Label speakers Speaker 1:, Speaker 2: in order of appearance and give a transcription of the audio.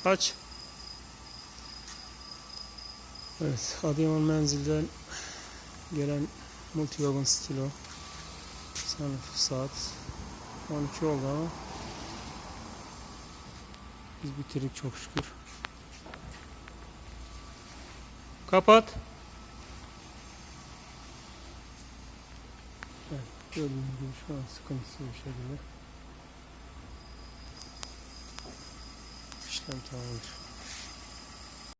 Speaker 1: Aç. Evet, Adıyaman Menzil'den gelen multivagon stilo. Saat 12 oldu ama biz bitirdik çok şükür. Kapat. Evet, gördüğünüz gibi şu an sıkıntısız bir şekilde işlem tamamdır.